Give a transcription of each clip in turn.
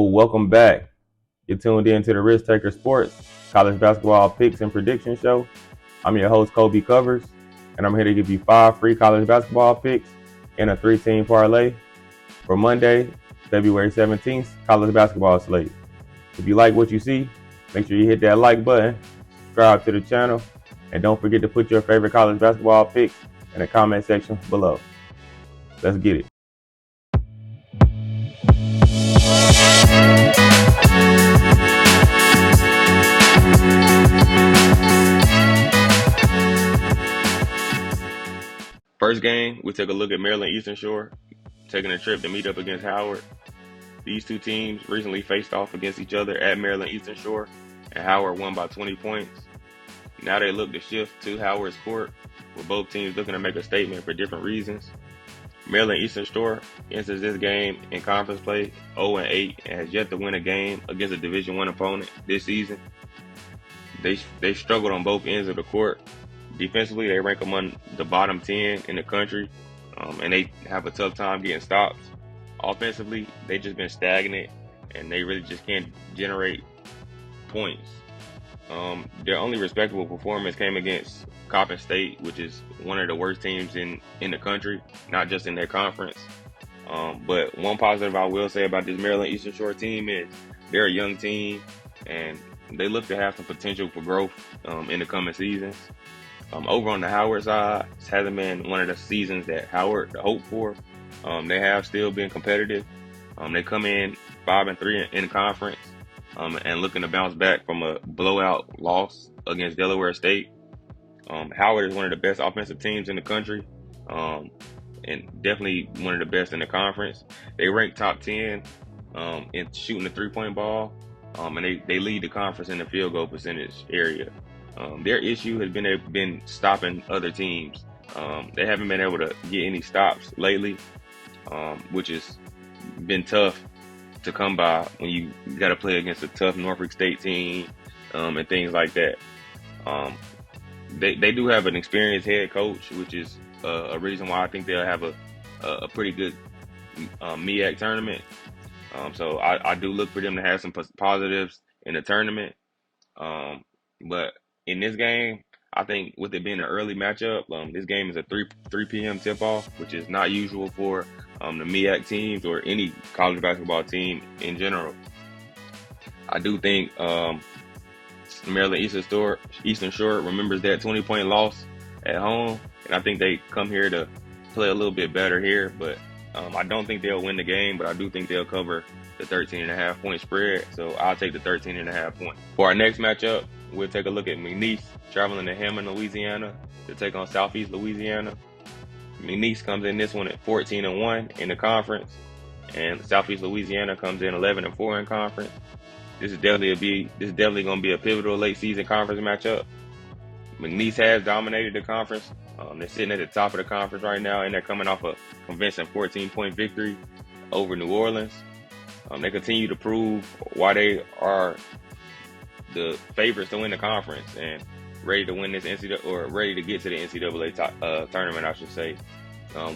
Welcome back. You're tuned in to the Risk Taker Sports College Basketball Picks and Prediction Show. I'm your host, Colby Covers, and I'm here to give you 5 free college basketball picks and a 3-team parlay for Monday, February 17th, college basketball slate. If you like what you see, make sure you hit that like button, subscribe to the channel, and don't forget to put your favorite college basketball picks in the comment section below. Let's get it. First game, we take a look at Maryland Eastern Shore, taking a trip to meet up against Howard. These two teams recently faced off against each other at Maryland Eastern Shore, and Howard won by 20 points. Now they look to shift to Howard's court, with both teams looking to make a statement for different reasons. Maryland Eastern Shore enters this game in conference play 0-8 and has yet to win a game against a Division I opponent this season. They struggled on both ends of the court. Defensively, they rank among the bottom 10 in the country, and they have a tough time getting stops. Offensively, they've just been stagnant, and they really just can't generate points. Their only respectable performance came against Coppin State, which is one of the worst teams in the country, not just in their conference. But one positive I will say about this Maryland Eastern Shore team is they're a young team, and they look to have some potential for growth in the coming seasons. Over on the Howard side, this hasn't been one of the seasons that Howard hoped for. They have still been competitive. They come in 5-3 in the conference, and looking to bounce back from a blowout loss against Delaware State. Howard is one of the best offensive teams in the country, and definitely one of the best in the conference. They rank top 10 in shooting the three-point ball, and they lead the conference in the field goal percentage area. Their issue has been stopping other teams. They haven't been able to get any stops lately, which has been tough to come by when you got to play against a tough Norfolk State team and things like that. They do have an experienced head coach, which is a reason why I think they'll have a pretty good MEAC tournament. So I do look for them to have some positives in the tournament. But in this game, I think with it being an early matchup, this game is a 3 p.m. tip-off, which is not usual for the MEAC teams or any college basketball team in general. I do think Maryland Eastern Shore remembers that 20-point loss at home, and I think they come here to play a little bit better here. But I don't think they'll win the game, but I do think they'll cover the 13.5 point spread. So I'll take the 13.5 points. For our next matchup, we'll take a look at McNeese traveling to Hammond, Louisiana to take on Southeast Louisiana. McNeese comes in this one at 14-1 in the conference, and Southeast Louisiana comes in 11-4 in conference. This is definitely going to be a pivotal late season conference matchup. McNeese has dominated the conference. They're sitting at the top of the conference right now, and they're coming off a convincing 14-point victory over New Orleans. They continue to prove why they are the favorites to win the conference and ready to win this ready to get to the NCAA tournament, I should say.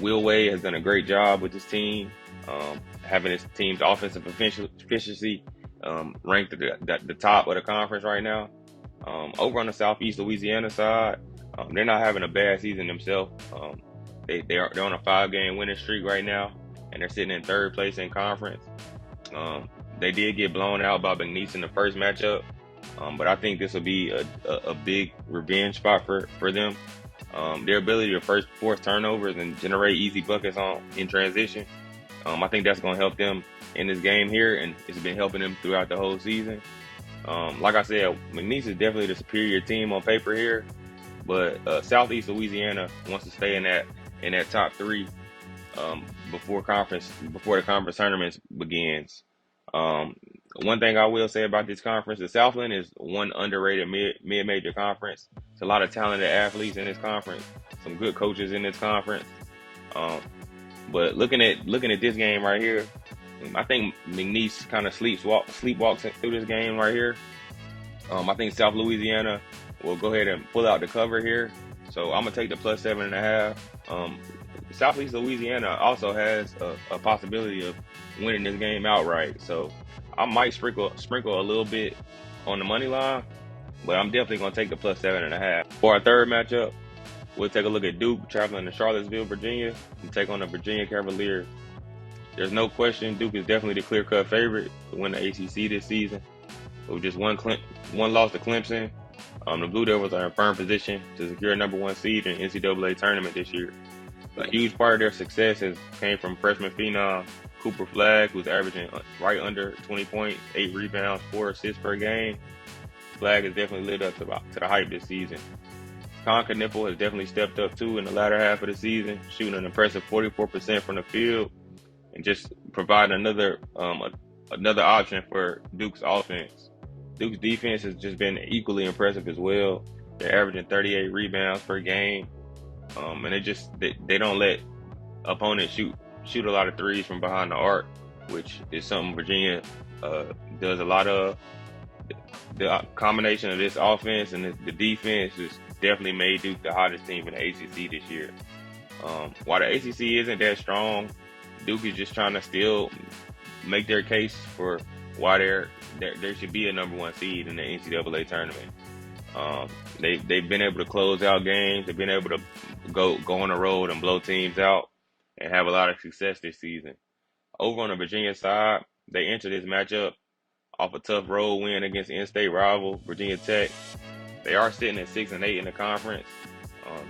Will Wade has done a great job with this team, having his team's offensive efficiency ranked at the top of the conference right now. Over on the Southeast Louisiana side, they're not having a bad season themselves. They're on a 5-game winning streak right now, and they're sitting in 3rd place in conference. They did get blown out by McNeese in the first matchup, but I think this will be a big revenge spot for them. Their ability to force turnovers and generate easy buckets in transition, I think that's going to help them in this game here, and it's been helping them throughout the whole season. Like I said, McNeese is definitely the superior team on paper here, but Southeast Louisiana wants to stay in that top 3 before the conference tournament begins. One thing I will say about this conference, the Southland is one underrated mid-major conference. It's a lot of talented athletes in this conference, some good coaches in this conference. But looking at this game right here, I think McNeese kind of sleepwalks through this game right here. I think South Louisiana will go ahead and pull out the cover here. So I'm going to take the plus 7.5. Southeast Louisiana also has a possibility of winning this game outright. So I might sprinkle a little bit on the money line, but I'm definitely gonna take the plus 7.5. For our third matchup, we'll take a look at Duke traveling to Charlottesville, Virginia, and take on the Virginia Cavaliers. There's no question Duke is definitely the clear-cut favorite to win the ACC this season. With just one loss to Clemson, the Blue Devils are in firm position to secure a #1 seed in the NCAA tournament this year. A huge part of their success has came from freshman phenom Cooper Flagg, who's averaging right under 20 points, 8 rebounds, 4 assists per game. Flagg has definitely lived up to the hype this season. Con Kniffel has definitely stepped up too in the latter half of the season, shooting an impressive 44% from the field, and just providing another option for Duke's offense. Duke's defense has just been equally impressive as well. They're averaging 38 rebounds per game, and they don't let opponents shoot a lot of threes from behind the arc, which is something Virginia does a lot of. The combination of this offense and the defense has definitely made Duke the hottest team in the ACC this year. While the ACC isn't that strong, Duke is just trying to still make their case for why there should be a #1 seed in the NCAA tournament. They've been able to close out games. They've been able to go on the road and blow teams out and have a lot of success this season. Over on the Virginia side, they enter this matchup off a tough road win against in-state rival Virginia Tech. They are sitting at 6-8 in the conference.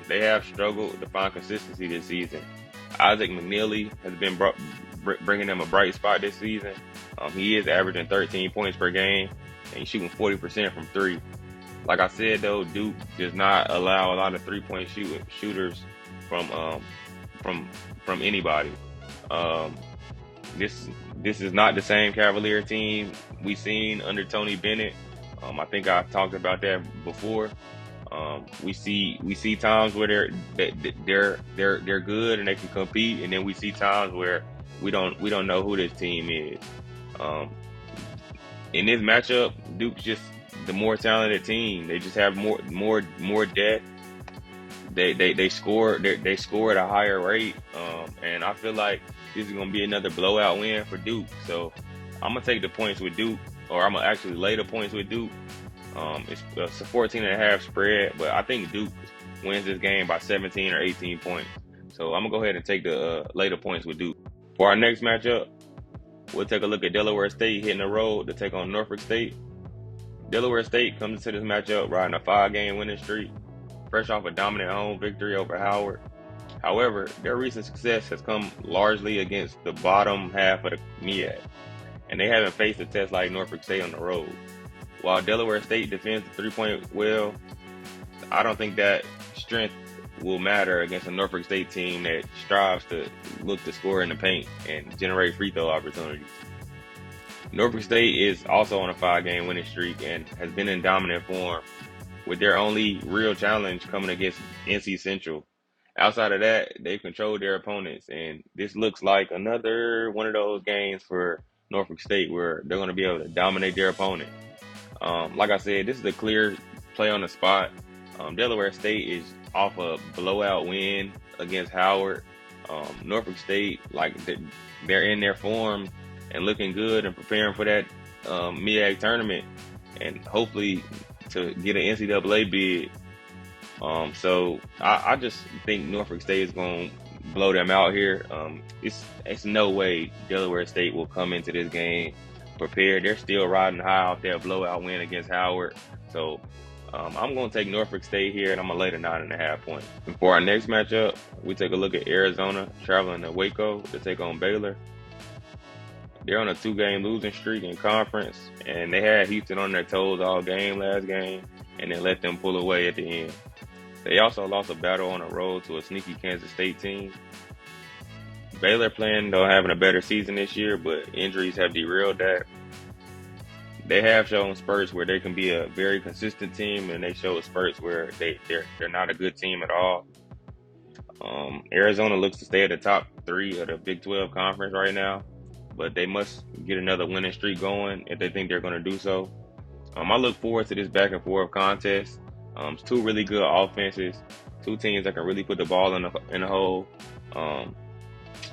They have struggled to find consistency this season. Isaac McNeely has been bringing them a bright spot this season. He is averaging 13 points per game, and he's shooting 40% from three. Like I said, though, Duke does not allow a lot of three-point shooters from anybody. This is not the same Cavalier team we seen under Tony Bennett. I think I talked about that before. We see times where they're good and they can compete, and then we see times where we don't know who this team is. In this matchup, Duke's just the more talented team. They just have more depth. They score at a higher rate, and I feel like this is gonna be another blowout win for Duke. So I'm gonna take the points with Duke, or I'm gonna actually lay the points with Duke. It's a 14.5 spread, but I think Duke wins this game by 17 or 18 points. So I'm gonna go ahead and take the lay the points with Duke. For our next matchup, we'll take a look at Delaware State hitting the road to take on Norfolk State. Delaware State comes into this matchup riding a 5-game winning streak, fresh off a dominant home victory over Howard. However, their recent success has come largely against the bottom half of the MEAC, and they haven't faced a test like Norfolk State on the road. While Delaware State defends the three-point well, I don't think that strength will matter against a Norfolk State team that strives to look to score in the paint and generate free throw opportunities. Norfolk State is also on a 5-game winning streak and has been in dominant form, with their only real challenge coming against NC Central. Outside of that, they've controlled their opponents, and this looks like another one of those games for Norfolk State where they're going to be able to dominate their opponent. Like I said, this is a clear play on the spot. Delaware State is off a blowout win against Howard. Norfolk State, they're in their form and looking good and preparing for that MEAC tournament and hopefully to get an NCAA bid. So I just think Norfolk State is going to blow them out here. It's no way Delaware State will come into this game prepared. They're still riding high off their blowout win against Howard. So I'm going to take Norfolk State here, and I'm going to lay the 9.5 points. And for our next matchup, we take a look at Arizona traveling to Waco to take on Baylor. They're on a 2-game losing streak in conference, and they had Houston on their toes all game last game, and then let them pull away at the end. They also lost a battle on the road to a sneaky Kansas State team. Baylor planned on having a better season this year, but injuries have derailed that. They have shown spurts where they can be a very consistent team, and they show spurts where they're not a good team at all. Arizona looks to stay at the top 3 of the Big 12 conference right now, but they must get another winning streak going if they think they're going to do so. I look forward to this back and forth contest. It's 2 really good offenses, 2 teams that can really put the ball in the hole.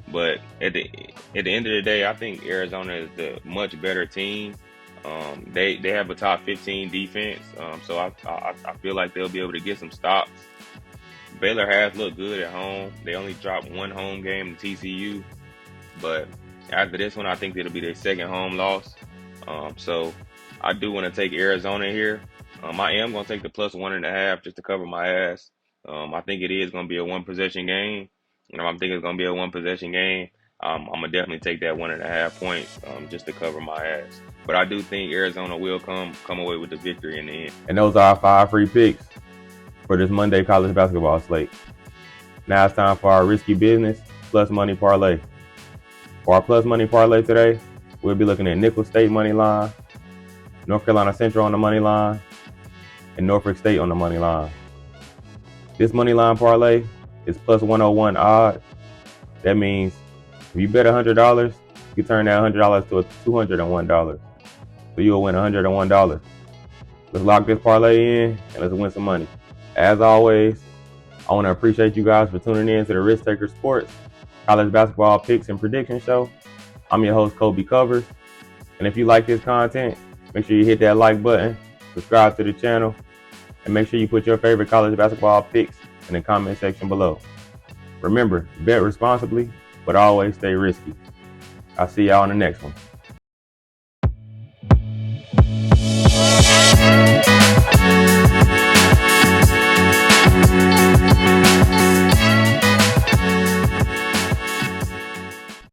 But at the end of the day, I think Arizona is the much better team. They have a top 15 defense, so I feel like they'll be able to get some stops. Baylor has looked good at home. They only dropped one home game to TCU, but after this one, I think it'll be their second home loss. So I do want to take Arizona here. I am going to take the +1.5 just to cover my ass. I think it is going to be a one possession game. I'm thinking it's going to be a one possession game. I'm going to definitely take that 1.5 points just to cover my ass. But I do think Arizona will come away with the victory in the end. And those are our 5 free picks for this Monday college basketball slate. Now it's time for our risky business plus money parlay. For our plus money parlay today, we'll be looking at Nicholls State money line, North Carolina Central on the money line, and Norfolk State on the money line. This money line parlay is +101 odds. That means if you bet $100, you turn that $100 to $201. So you'll win $101. Let's lock this parlay in and let's win some money. As always, I want to appreciate you guys for tuning in to the Risk Taker Sports College Basketball Picks and Prediction Show. I'm your host, Colby Covers. And if you like this content, make sure you hit that like button, subscribe to the channel, and make sure you put your favorite college basketball picks in the comment section below. Remember, bet responsibly, but always stay risky. I'll see y'all on the next one.